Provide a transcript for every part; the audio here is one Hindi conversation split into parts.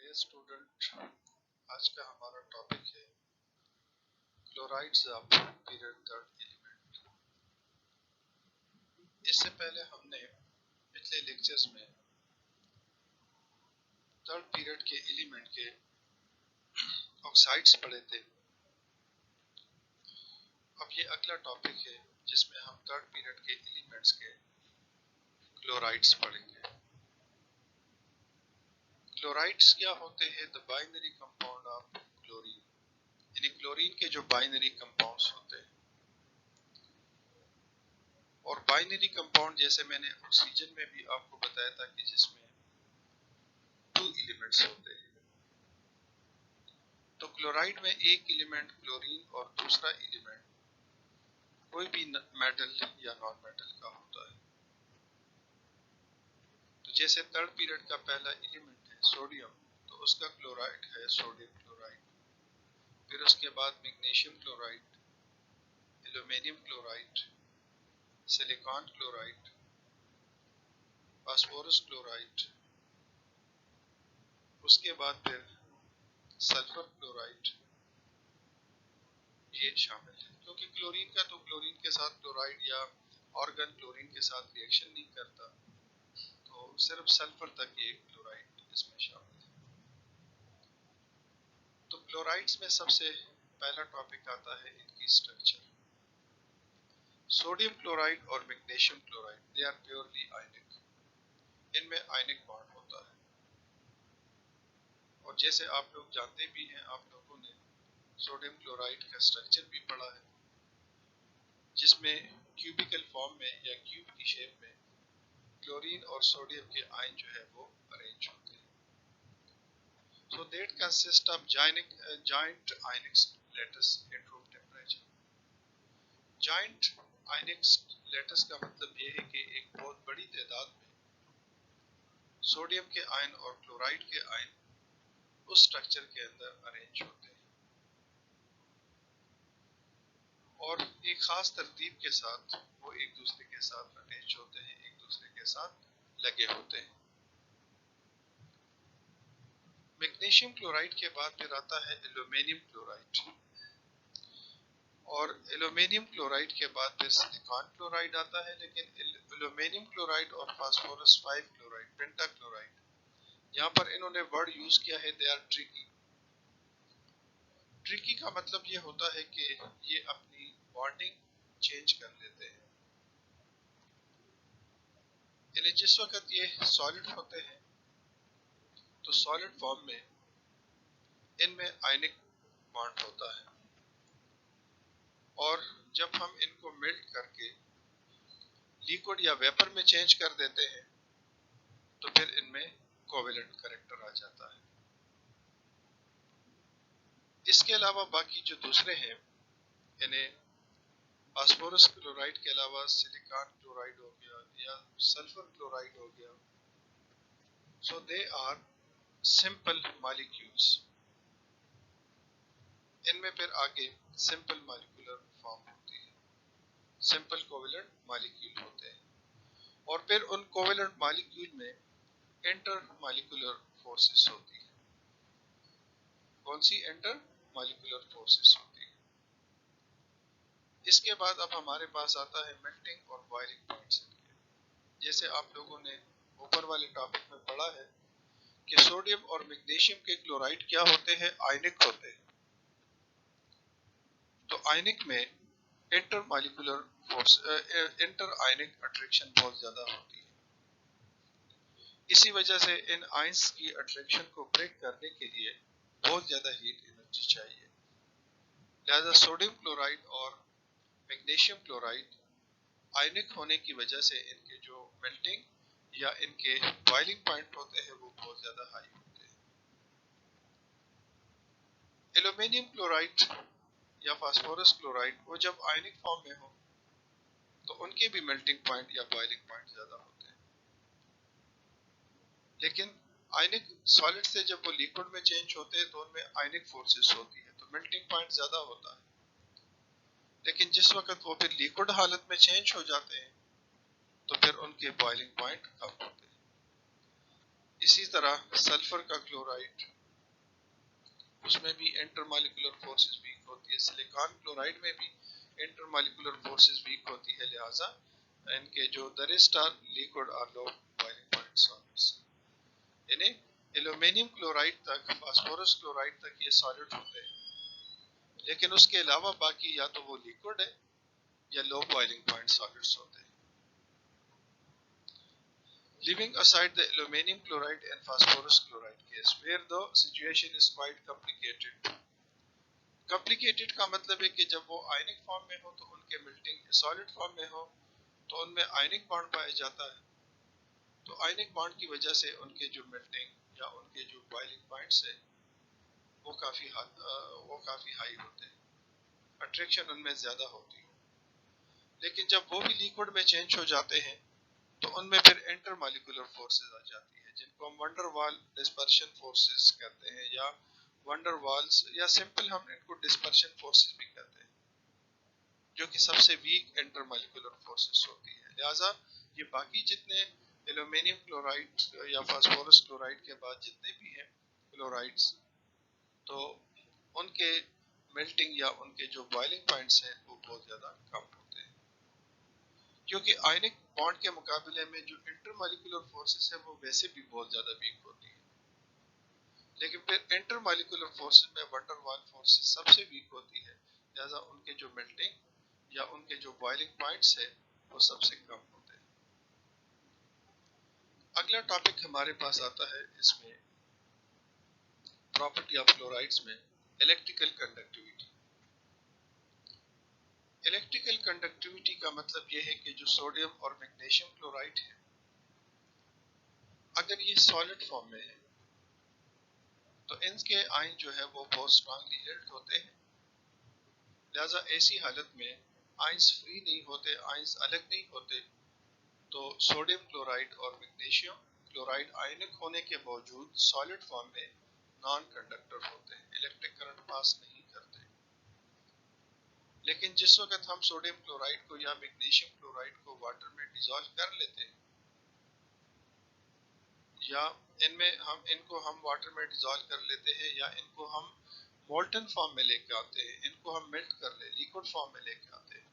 डियर स्टूडेंट, आज का हमारा टॉपिक है chlorides of period third element. इससे पहले हमने पिछले लेक्चर्स में थर्ड पीरियड के एलिमेंट के ऑक्साइड्स पढ़े थे। अब ये अगला टॉपिक है जिसमें हम थर्ड पीरियड के एलिमेंट्स के क्लोराइड्स पढ़ेंगे। क्लोराइड्स क्या होते हैं? The binary compound of chlorine, यानी क्लोरीन के जो बाइनरी कंपाउंड्स होते हैं। और बाइनरी कंपाउंड जैसे मैंने ऑक्सीजन में भी आपको बताया था कि जिसमें 2 एलिमेंट्स होते हैं, तो क्लोराइड में एक एलिमेंट क्लोरीन और दूसरा एलिमेंट कोई भी मेटल या नॉन मेटल का होता है। तो जैसे थर्ड पीरियड का पहला एलिमेंट है सोडियम, तो उसका क्लोराइड है सोडियम क्लोराइड। फिर उसके बाद magnesium chloride, aluminium chloride, silicon chloride, phosphorus chloride, उसके बाद फिर सल्फर क्लोराइड, ये शामिल है। क्योंकि क्लोरीन का तो क्लोरीन के साथ क्लोराइड या ऑर्गन क्लोरीन के साथ रिएक्शन नहीं करता, तो सिर्फ सल्फर तक ये क्लोराइड इसमें शामिल है। तो क्लोराइड्स में सबसे पहला टॉपिक आता है इनकी स्ट्रक्चर। सोडियम क्लोराइड और magnesium chloride, they are purely ionic. इनमें आयनिक बॉन्ड होता है। और जैसे आप लोग जानते भी हैं, आप लोगों ने सोडियम क्लोराइड का स्ट्रक्चर भी पढ़ा है, जिसमें क्यूबिकल फॉर्म में या क्यूब की शेप में क्लोरीन और सोडियम के आयन जो है वो अरेंज होते हैं। So that consists of giant ionic lattice at room temperature. Giant ionic lattice का मतलब ये है कि एक बहुत बड़ी तादाद में सोडियम के आयन और क्लोराइड के आयन उस स्ट्रक्चर के अंदर अरेंज होते हैं और एक खास तरतीब के साथ वो एक दूसरे के साथ अटैच होते हैं, एक दूसरे के साथ लगे होते हैं। मैग्नीशियम क्लोराइड के बाद फिर आता है एल्यूमिनियम क्लोराइड, और एल्यूमिनियम क्लोराइड के बाद फिर सिलिकॉन क्लोराइड आता है। लेकिन एल्यूमिनियम क्लोराइड और फास्फोरस 5 क्लोराइड, पेंटाक्लोराइड, यहाँ पर इन्होंने वर्ड यूज किया है, दे आर ट्रिकी। ट्रिकी का मतलब ये होता है कि ये अपनी बॉन्डिंग चेंज कर लेते हैं। यानी जिस वक्त ये सॉलिड होते हैं तो सॉलिड फॉर्म में इनमें आयनिक बॉन्ड होता है, और जब हम इनको मेल्ट करके लिक्विड या वेपर में चेंज कर देते हैं तो फिर इनमें कोवेलेंट कैरेक्टर आ जाता है। इसके अलावा बाकी जो दूसरे हैं, यानी फास्फोरस क्लोराइड के अलावा सिलिकॉन क्लोराइड हो गया या सल्फर क्लोराइड हो गया, सो दे आर सिंपल मॉलिक्यूल्स। इनमें फिर आगे सिंपल मॉलिक्यूलर फॉर्म होती है, सिंपल कोवेलेंट मॉलिक्यूल होते हैं। और फिर उन कोवेलेंट मॉलिक्यूल में इंटर मॉलिक्यूलर फोर्सेस होती है। कौन सी? इंटर मॉलिक्यूलर फोर्सेस होती है। इसके बाद अब हमारे पास आता है मेल्टिंग और बॉइलिंग पॉइंट्स। जैसे आप लोगों ने ऊपर वाले टॉपिक में पढ़ा है कि सोडियम और मैग्नीशियम के क्लोराइड क्या होते हैं? आयनिक होते हैं। तो आयनिक में इंटर मॉलिक्यूलर फोर्स, इंटर आयनिक अट्रैक्शन बहुत ज्यादा होती है। इसी वजह से इन आयंस की अट्रैक्शन को ब्रेक करने के लिए बहुत ज्यादा हीट एनर्जी चाहिए। लिहाजा सोडियम क्लोराइड और मैग्नीशियम क्लोराइड आयनिक होने की वजह से इनके जो मेल्टिंग या इनके बॉइलिंग पॉइंट होते हैं वो बहुत ज्यादा हाई होते हैं। एल्यूमिनियम क्लोराइड या फास्फोरस क्लोराइड वो जब आयनिक फॉर्म में हो तो उनके भी मेल्टिंग पॉइंट या बॉइलिंग पॉइंट ज्यादा होते हैं। लेकिन आयनिक सॉलिड से जब वो लिक्विड में चेंज होते हैं तो उनमें आयनिक फोर्सेस होती है, तो मेल्टिंग पॉइंट ज्यादा होता है। लेकिन जिस वक्त वो फिर लिक्विड हालत में चेंज हो जाते हैं तो फिर उनके बॉइलिंग पॉइंट कम होते हैं। इसी तरह सल्फर का क्लोराइड उसमें भी इंटरमॉलिक्यूलर फोर्सेस वीक होती है। सिलिकॉन क्लोराइड में भी इंटरमॉलिक्यूलर फोर्सेस वीक होती है, लिहाजा इनके जो द रेस्ट आर लिक्विड और लो बॉइलिंग पॉइंट सॉलिड्स। यानी एल्यूमिनियम क्लोराइड तक, फास्फोरस क्लोराइड तक ये सॉलिड होते हैं, लेकिन उसके अलावा बाकी या तो वो लिक्विड है या लो बॉइलिंग पॉइंट सॉलिड्स होते हैं। Leaving aside the aluminum chloride and phosphorus chloride case, where the situation is quite complicated. Complicated का मतलब है कि जब वो आयनिक फॉर्म में हो तो उनके मेल्टिंग, सॉलिड फॉर्म में हो तो उनमें आयनिक बॉन्ड पाया जाता है, तो आयनिक बॉन्ड की वजह से उनके जो मेल्टिंग या उनके जो बॉइलिंग पॉइंट्स है वो काफी हाई होते हैं, अट्रैक्शन उनमें ज्यादा होती है। लेकिन जब वो भी लिक्विड में चेंज हो जाते हैं तो उनमें फिर इंटरमॉलिक्यूलर फोर्सेस आ जाती है, जिनको हम वंडरवाल डिस्पर्शन फोर्सेस कहते हैं, या वंडरवाल्स, या सिंपल हम इनको डिस्पर्शन फोर्सेस भी कहते हैं, जो कि सबसे वीक इंटरमॉलिक्यूलर फोर्सेस होती है। लिहाजा ये बाकी जितने एल्यूमिनियम क्लोराइड या फास्फोरस क्लोराइड के बाद जितने भी हैं क्लोराइड्स, तो उनके मेल्टिंग या उनके जो बॉइलिंग पॉइंट्स हैं वो बहुत ज्यादा कम होते हैं, क्योंकि आयनिक बॉन्ड के मुकाबले में जो इंटरमॉलिक्यूलर फोर्सेस है वो वैसे भी बहुत ज्यादा वीक होती है। लेकिन फिर इंटरमॉलिक्यूलर फोर्सेस में वंडरवाल फोर्सेस सबसे वीक होती है, लिहाजा उनके जो मेल्टिंग या उनके जो बॉइलिंग पॉइंट्स है वो सबसे कम होते हैं। अगला टॉपिक हमारे पास आता है इसमें प्रॉपर्टी ऑफ क्लोराइड्स में इलेक्ट्रिकल कंडक्टिविटी। इलेक्ट्रिकल कंडक्टिविटी का मतलब यह है कि जो सोडियम और मैग्नीशियम क्लोराइड है, अगर ये सॉलिड फॉर्म में है तो इनके आयन जो है वो बहुत स्ट्रांगली हिल्ड होते हैं, लिहाजा ऐसी हालत में आयंस फ्री नहीं होते, आयंस अलग नहीं होते, तो सोडियम क्लोराइड और मैग्नीशियम क्लोराइड आयनिक होने के बावजूद सॉलिड फॉर्म में नॉन कंडक्टर होते हैं, इलेक्ट्रिक करंट पास नहीं करते। लेकिन जिस वक्त हम सोडियम क्लोराइड को या मैग्नीशियम क्लोराइड को वाटर में डिसॉल्व कर लेते हैं, या इनको हम वाटर में डिसॉल्व कर लेते हैं, या इनको हम मोल्टन फॉर्म में लेके आते हैं, इनको हम मेल्ट कर ले, लिक्विड फॉर्म में लेके आते हैं,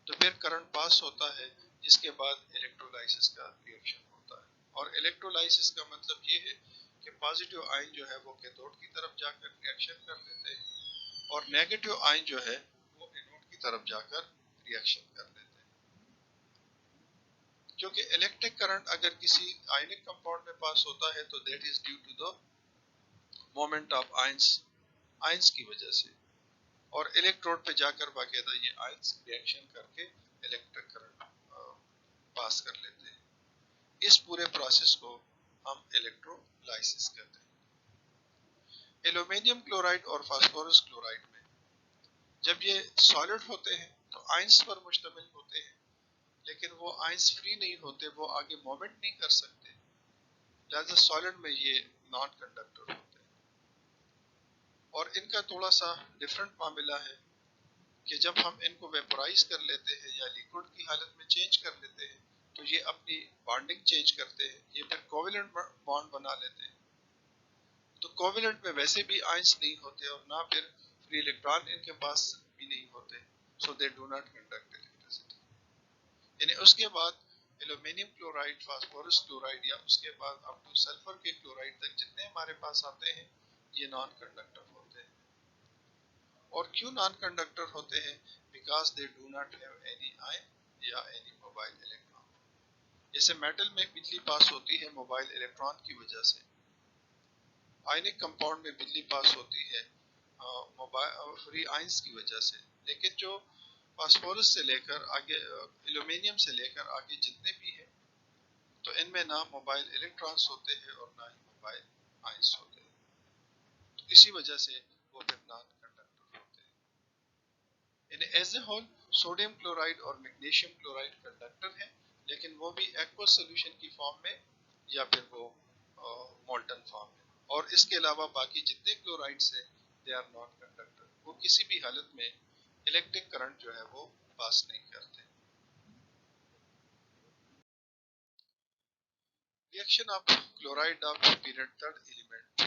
तो फिर करंट पास होता है, जिसके बाद इलेक्ट्रोलाइसिस का रिएक्शन होता है। और इलेक्ट्रोलाइसिस का मतलब ये है कि पॉजिटिव आयन जो है वो कैथोड की तरफ जाकर रिएक्शन कर लेते हैं, और नेगेटिव आयन जो है वो एनोड की तरफ जाकर रिएक्शन कर लेते हैं। क्योंकि इलेक्ट्रिक करंट अगर किसी आयनिक कंपाउंड में पास होता है तो that is due to the moment of ions की वजह से, और इलेक्ट्रोड पे जाकर बाकायदा ये आयंस रिएक्शन करके इलेक्ट्रिक करंट पास कर लेते हैं। इस पूरे प्रोसेस को हम इलेक्ट्रोलाइसिस कहते हैं। एल्यूमिनियम क्लोराइड और फास्फोरस क्लोराइड में जब ये सॉलिड होते हैं तो आयंस पर मुश्तमिल होते हैं, लेकिन वो आयंस फ्री नहीं होते, वो आगे मोमेंट नहीं कर सकते, लिहाजा सॉलिड में ये नॉन कंडक्टर होते हैं। और इनका थोड़ा सा डिफरेंट मामला है कि जब हम इनको वेपोराइज कर लेते हैं या लिक्विड की हालत में चेंज कर लेते हैं तो ये अपनी बॉन्डिंग चेंज करते हैं, ये फिर कोवेलेंट बॉन्ड बना लेते हैं। तो कोवेलेंट में वैसे भी आयंस नहीं होते और ना फिर फ्री इलेक्ट्रॉन इनके पास भी नहीं होते, so they do not conduct electricity. यानी उसके बाद एल्यूमिनियम क्लोराइड, फास्फोरस क्लोराइड, या उसके बाद अप टू सल्फर के क्लोराइड तक जितने हमारे पास आते हैं ये नॉन कंडक्टर होते हैं। और क्यों नॉन कंडक्टर होते हैं? Because they do not have any ion या एनी मोबाइल इलेक्ट्रॉन। जैसे मेटल में बिजली पास होती है मोबाइल इलेक्ट्रॉन की वजह से, आयनिक कंपाउंड में बिजली पास होती है मोबाइल फ्री आयंस की वजह से। लेकिन जो फास्फोरस से लेकर आगे, एल्यूमिनियम से लेकर आगे जितने भी हैं, तो इनमें ना मोबाइल इलेक्ट्रॉन्स होते हैं और ना ही मोबाइल आयंस होते हैं, तो इसी वजह से वो फिर नॉन कंडक्टर होते हैं। In as a whole sodium chloride और मैग्नीशियम क्लोराइड कंडक्टर हैं, लेकिन वो भी एक्वस सॉल्यूशन की फॉर्म में या फिर वो मोल्टन फॉर्म में। और इसके अलावा बाकी जितने क्लोराइड्स हैं दे आर नॉन कंडक्टर, वो किसी भी हालत में इलेक्ट्रिक करंट जो है वो पास नहीं करते। Reaction of chloride of period third element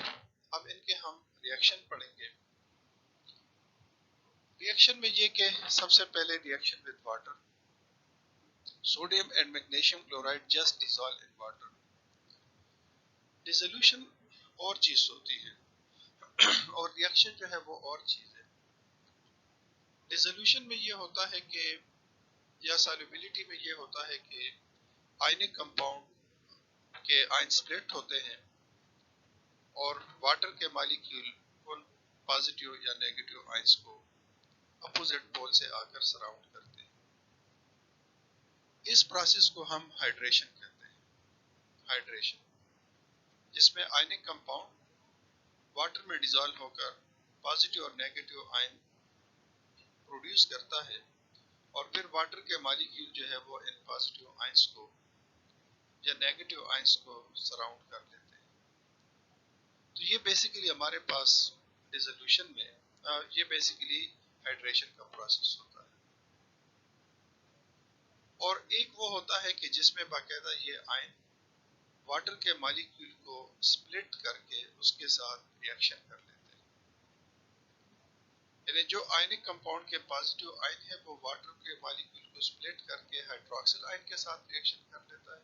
अब इनके हम रिएक्शन पढ़ेंगे। रिएक्शन में ये कि सबसे पहले reaction with water, sodium and magnesium chloride just dissolve in water. Dissolution और चीज होती है और रिएक्शन जो है वो और चीज है। डिसोल्यूशन में ये होता है कि या सॉल्युबिलिटी में ये होता है कि आयनिक कंपाउंड के आयन स्प्लिट होते हैं और वाटर के मॉलिक्यूल उन पॉजिटिव या नेगेटिव आयंस को अपोजिट पोल से आकर सराउंड करते हैं। इस प्रोसेस को हम हाइड्रेशन कहते हैं। हाइड्रेशन, जिसमें आयनिक कंपाउंड वाटर में डिसॉल्व होकर पॉजिटिव और नेगेटिव आयन प्रोड्यूस करता है और फिर वाटर के मॉलिक्यूल जो है वो इन पॉजिटिव आयंस को या नेगेटिव आयंस को सराउंड कर लेते हैं। तो ये बेसिकली हमारे पास डिसोल्यूशन में ये बेसिकली हाइड्रेशन का प्रोसेस होता है। और एक वो होता है कि जिसमें बाकायदा ये आयन वाटर के मॉलिक्यूल को स्प्लिट करके उसके साथ रिएक्शन कर लेते हैं। यानी जो आयनिक कंपाउंड के पॉजिटिव आयन है वो वाटर के मॉलिक्यूल को स्प्लिट करके हाइड्रोक्सिल आयन के साथ रिएक्शन कर लेता है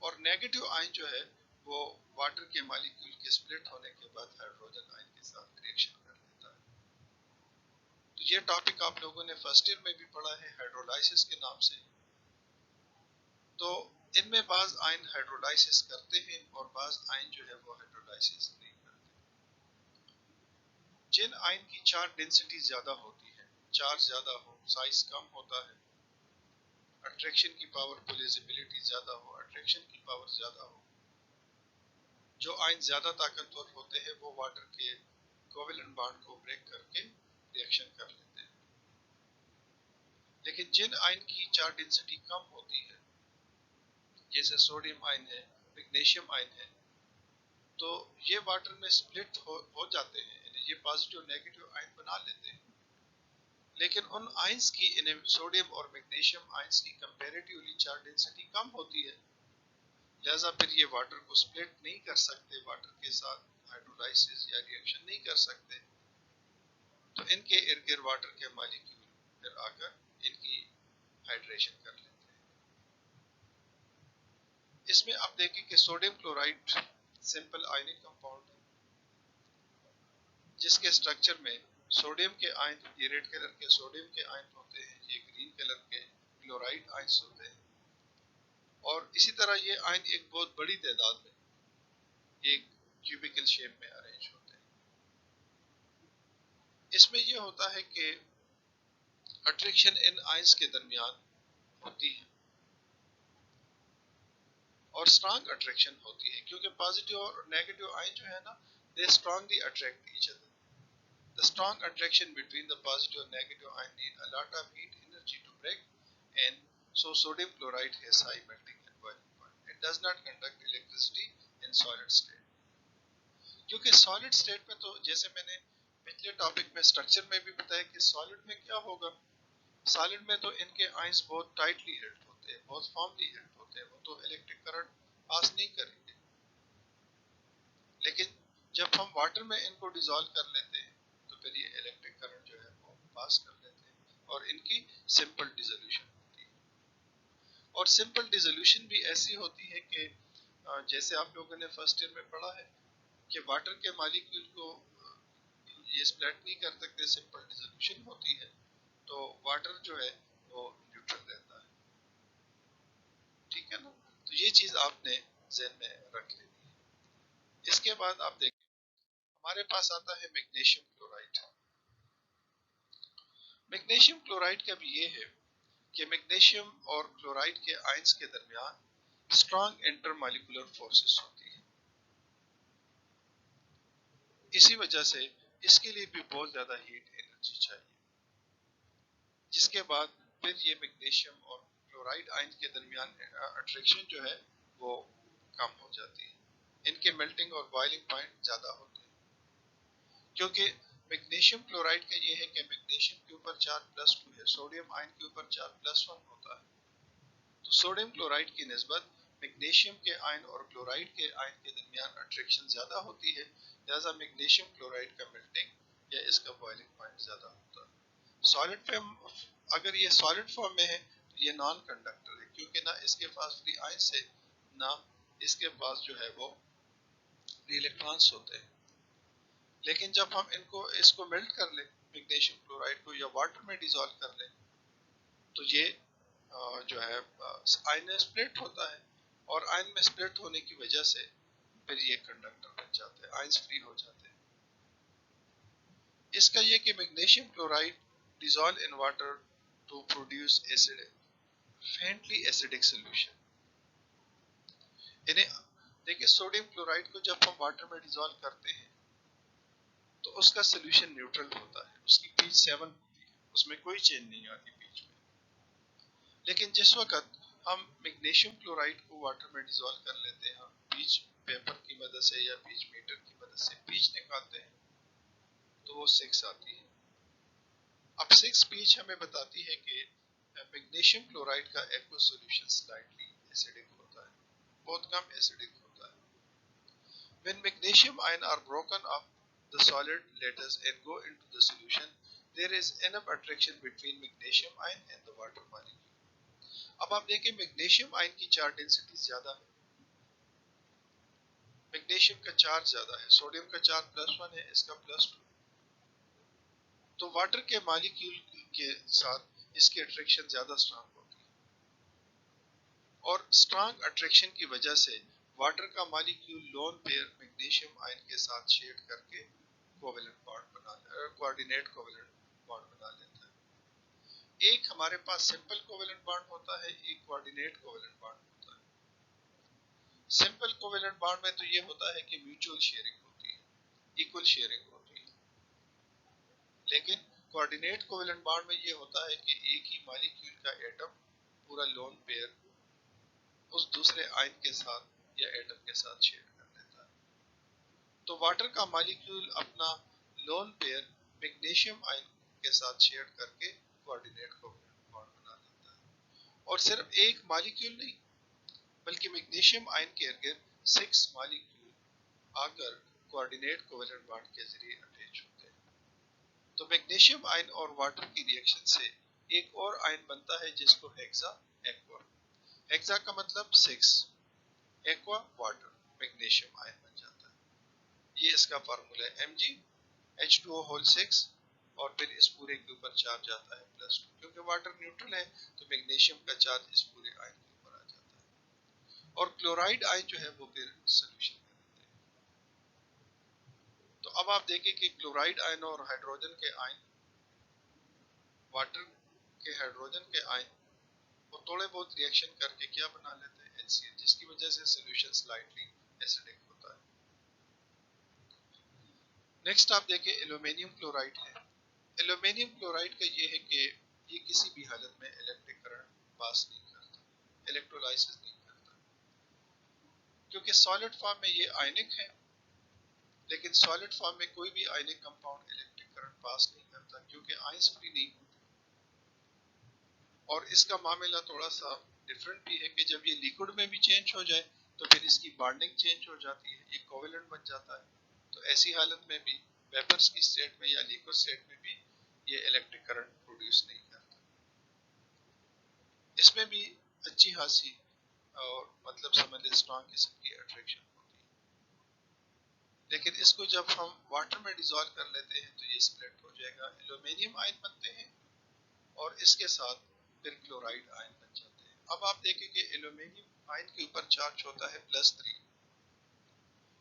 और नेगेटिव आयन जो है वो वाटर के मॉलिक्यूल के स्प्लिट होने के बाद हाइड्रोजन आयन के साथ रिएक्शन कर लेता है। तो ये टॉपिक आप लोगों ने फर्स्ट ईयर में भी पढ़ा है हाइड्रोलाइसिस के नाम से। तो इनमें बाज आयन हाइड्रोलाइसिस करते हैं और बाज आयन जो है वो हाइड्रोलाइसिस नहीं करते। जिन आयन की चार्ज डेंसिटी ज्यादा होती है, चार्ज ज्यादा हो, साइज कम होता है, अट्रैक्शन की पावर, पोलराइजेबिलिटी ज्यादा हो, अट्रैक्शन की पावर ज्यादा हो, जो आयन ज्यादा ताकतवर होते हैं वो वाटर के कोवेलेंट बॉन्ड को ब्रेक करके रिएक्शन कर लेते हैं। लेकिन जिन आयन की चार्ज डेंसिटी कम होती है, जैसे सोडियम आयन है, मैग्नीशियम आयन है, तो ये वाटर में स्प्लिट हो जाते हैं, यानी ये पॉजिटिव नेगेटिव आयन बना लेते हैं। लेकिन उन आयंस की, सोडियम और मैग्नीशियम आयंस की कंपैरेटिवली चार्ज डेंसिटी कम होती है, लिहाजा फिर ये वाटर को स्प्लिट नहीं कर सकते, वाटर के साथ हाइड्रोलाइसिस या रिएक्शन नहीं कर सकते। तो इनके इर्द गिर्द वाटर के मॉलिक्यूल फिर आकर इनकी हाइड्रेशन कर लेते हैं। इसमें आप देखें कि sodium chloride simple ionic compound है, जिसके स्ट्रक्चर में सोडियम के आयन, ये रेड कलर के सोडियम के आयन होते हैं, ये ग्रीन कलर के क्लोराइड आयंस होते हैं। और इसी तरह ये आयन एक बहुत बड़ी तादाद में एक क्यूबिकल शेप में अरेंज होते हैं। इसमें यह होता है कि अट्रैक्शन इन आयंस के दरमियान होती है और स्ट्रांग अट्रैक्शन होती है, क्योंकि पॉजिटिव और नेगेटिव आयन जो है ना, they strongly attract each other. The strong attraction between the positive and negative ion need a lot of heat energy to break, and so sodium chloride has high melting and boiling point. It does not conduct electricity in solid state. क्योंकि solid state में तो जैसे मैंने पिछले टॉपिक में स्ट्रक्चर में भी बताया कि solid में क्या होगा, solid में तो इनके आयंस बहुत टाइटली हेल्ड होते हैं, बहुत फॉर्मली हेल्ड होते हैं, वो तो इलेक्ट्रिक करंट पास नहीं करेंगे। लेकिन जब हम वाटर में इनको डिसॉल्व कर लेते हैं तो फिर ये इलेक्ट्रिक करंट जो है वो पास कर लेते हैं और इनकी सिंपल डिसोल्यूशन होती है। और सिंपल डिसोल्यूशन भी ऐसी होती है कि जैसे आप लोगों ने फर्स्ट ईयर में पढ़ा है कि वाटर के मॉलिक्यूल को ये स्प्लिट नहीं कर सकते, सिंपल डिसोल्यूशन होती है, तो वाटर जो है वो न्यूट्रल रहता है। ठीक है ना, तो ये चीज आपने ज़हन में रख लेनी है। इसके बाद आप देखें हमारे पास आता है मैग्नीशियम क्लोराइड। मैग्नीशियम क्लोराइड का भी ये है कि मैग्नीशियम और क्लोराइड के आयंस के दरमियान स्ट्रॉन्ग इंटरमॉलिक्यूलर फोर्सेस होती है। इसी वजह से इसके लिए भी बहुत ज्यादा हीट एनर्जी चाहिए, जिसके बाद फिर ये मैग्नीशियम और क्लोराइड आयन के दरमियान अट्रैक्शन जो है वो कम हो जाती है। इनके मेल्टिंग और बॉइलिंग पॉइंट ज्यादा होते हैं, क्योंकि मैग्नीशियम क्लोराइड का ये है कि मैग्नीशियम के ऊपर चार्ज +2 है, सोडियम आयन के ऊपर चार्ज +1 होता है। तो सोडियम क्लोराइड की निस्बत मैग्नीशियम के आयन और क्लोराइड के आयन के दरमियान अट्रैक्शन ज़्यादा होती है, लिहाजा मैग्नीशियम क्लोराइड का मेल्टिंग या इसका बॉइलिंग पॉइंट ज़्यादा होता है। सॉलिड फॉर्म, अगर ये सॉलिड फॉर्म में है तो ये नॉन कंडक्टर है, क्योंकि ना इसके पास फ्री आयन से ना इसके पास जो है वो फ्री इलेक्ट्रॉन्स होते हैं। लेकिन जब हम इसको मेल्ट कर ले मैग्नीशियम क्लोराइड को या वाटर में डिसॉल्व कर ले तो ये जो है आयन में स्प्लिट होता है, और आयन में स्प्लिट होने की वजह से फिर ये कंडक्टर बन जाते हैं, आयन्स फ्री हो जाते हैं। इसका ये कि magnesium chloride dissolve in water to produce acid, faintly acidic solution. इन्हें देखिए, सोडियम क्लोराइड को जब हम वाटर में डिसॉल्व करते हैं तो उसका सॉल्यूशन न्यूट्रल होता है, उसकी पीच 7 होती है, उसमें कोई चेंज नहीं आती पीच में। लेकिन जिस वक्त हम मैग्नीशियम क्लोराइड को वाटर में डिसॉल्व कर लेते हैं, पीच पेपर की मदद से या पीच मीटर की मदद से पीच निकालते हैं तो वो 6 आती है। अब 6 पीच हमें बताती है कि मैग्नीशियम क्लोराइड का एक्वस सॉल्यूशन स्लाइटली एसिडिक होता है, बहुत कम एसिडिक होता है। When magnesium ion are broken up the solid lattice and go into the solution, there is enough attraction between magnesium ion and the water molecule. अब आप देखें मैग्नीशियम आयन की चार्ज डेंसिटी ज्यादा है, मैग्नीशियम का चार्ज ज्यादा है, सोडियम का चार्ज +1 है, इसका +2, तो वाटर के मॉलिक्यूल के साथ इसकी अट्रैक्शन ज्यादा स्ट्रांग होती है, और स्ट्रांग अट्रैक्शन की वजह से वाटर का molecule lone pair magnesium ion के साथ शेड करके covalent bond coordinate covalent bond बना लेता है। एक हमारे पास सिंपल कोवेलेंट बॉन्ड होता है, एक कोऑर्डिनेट कोवेलेंट बॉन्ड होता है। सिंपल कोवेलेंट बॉन्ड में तो ये होता है कि म्यूचुअल शेयरिंग होती है, इक्वल शेयरिंग होती है। लेकिन कोऑर्डिनेट कोवेलेंट बॉन्ड में ये होता है कि एक ही मॉलिक्यूल का एटम पूरा लोन पेयर उस दूसरे आयन के साथ या एटम के साथ शेयर कर लेता है। तो वाटर का मॉलिक्यूल अपना लोन पेयर मैग्नीशियम आयन के साथ शेयर करके कोऑर्डिनेट कोवेलेंट बॉन्ड बना लेता है। और सिर्फ एक मॉलिक्यूल नहीं, बल्कि मैग्नीशियम आयन के इर्द-गिर्द 6 मॉलिक्यूल आकर कोऑर्डिनेट कोवेलेंट बॉन्ड के जरिए अटैच होते हैं। तो मैग्नीशियम आयन और वाटर की रिएक्शन से एक और आयन बनता है जिसको हेक्सा एक्वा, हेक्सा का मतलब 6, एक्वा वाटर, मैग्नीशियम आयन बन जाता है। ये इसका फार्मूला है Mg H2O होल 6, और फिर इस पूरे के ऊपर चार्ज आता है +2, क्योंकि वाटर न्यूट्रल है तो मैग्नीशियम का चार्ज इस पूरे आयन के ऊपर आ जाता है, और क्लोराइड आयन जो है वो फिर सोल्यूशन में रहते हैं। तो अब आप देखें कि क्लोराइड आयन और हाइड्रोजन के आयन, वाटर के हाइड्रोजन के आयन वो थोड़े बहुत रिएक्शन करके क्या बना लेते हैं, HCl, जिसकी वजह से सोल्यूशन स्लाइटली एसिडिक होता है। नेक्स्ट आप देखें एल्यूमिनियम क्लोराइड है। एल्यूमिनियम क्लोराइड का ये है कि ये किसी भी हालत में इलेक्ट्रिक करंट पास नहीं करता, इलेक्ट्रोलाइसिस नहीं करता, क्योंकि सॉलिड फॉर्म में ये आयनिक है, लेकिन सॉलिड फॉर्म में कोई भी आयनिक कंपाउंड इलेक्ट्रिक करंट पास नहीं करता, क्योंकि आयंस फ्री नहीं होते। और इसका मामला थोड़ा सा डिफरेंट भी है कि जब ये लिक्विड में भी चेंज हो जाए तो फिर इसकी बॉन्डिंग चेंज हो जाती है, ये कोवेलेंट बन जाता है। तो ऐसी हालत में भी वेपर्स की स्टेट में या लिक्विड स्टेट में भी ये इलेक्ट्रिक करंट प्रोड्यूस नहीं करता। इसमें भी अच्छी खासी और मतलब समझ लें स्ट्रॉन्ग किस्म की अट्रैक्शन होती है। लेकिन इसको जब हम वाटर में डिसॉल्व कर लेते हैं तो ये स्प्लिट हो जाएगा, एल्यूमिनियम आयन बनते हैं और इसके साथ फिर क्लोराइड आयन बन जाते हैं। अब आप देखें कि एल्यूमिनियम आयन के ऊपर चार्ज होता है +3,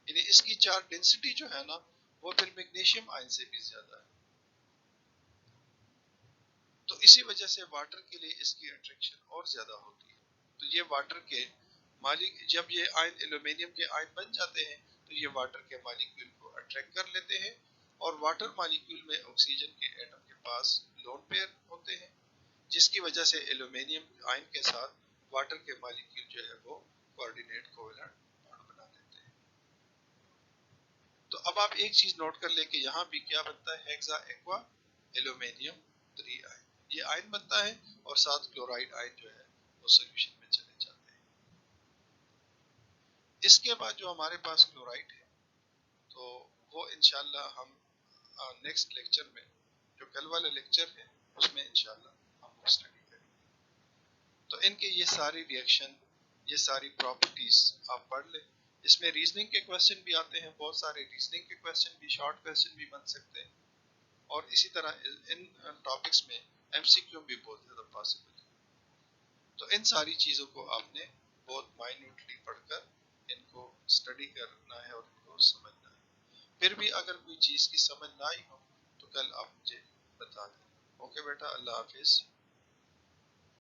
यानी इसकी चार्ज डेंसिटी जो है ना वो फिर मैग्नीशियम आयन से भी ज्यादा है। तो इसी वजह से वाटर के लिए इसकी अट्रैक्शन और ज्यादा होती है। तो ये वाटर के मालिक, जब ये आयन एल्यूमिनियम के आयन बन जाते हैं तो ये वाटर के मॉलिक्यूल को अट्रैक्ट कर लेते हैं, और वाटर मॉलिक्यूल में ऑक्सीजन के एटम के पास लोन पेयर होते हैं, जिसकी वजह से एल्यूमिनियम आयन के साथ वाटर के मॉलिक्यूल जो है वो कोऑर्डिनेट कोवेलेंट बॉन्ड बना देते हैं। तो अब आप एक चीज नोट कर ले कि यहाँ भी क्या बनता है, हेक्सा एक्वा एल्यूमिनियम 3 आयन, ये आयन बनता है और साथ क्लोराइड आयन जो है वो सॉल्यूशन में चले जाते हैं। इसके बाद जो हमारे पास क्लोराइड है, तो वो इंशाल्लाह हम नेक्स्ट लेक्चर में, जो कल वाला लेक्चर है, उसमें इंशाल्लाह हम स्टडी करेंगे। तो इनके ये सारी रिएक्शन, ये सारी प्रॉपर्टीज आप पढ़ लें। इसमें रीजनिंग के क्वेश्चन भी आते हैं, बहुत सारे रीजनिंग के क्वेश्चन भी, शॉर्ट क्वेश्चन भी बन सकते हैं, और इसी तरह इन टॉपिक्स में एमसीक्यू भी बहुत ज़्यादा पॉसिबल है। तो इन सारी चीज़ों को आपने बहुत माइन्यूटली पढ़कर इनको स्टडी करना है और इनको समझना है। फिर भी अगर कोई चीज़ की समझ ना आई हो तो कल आप मुझे बता दें। ओके बेटा, अल्लाह हाफिज़।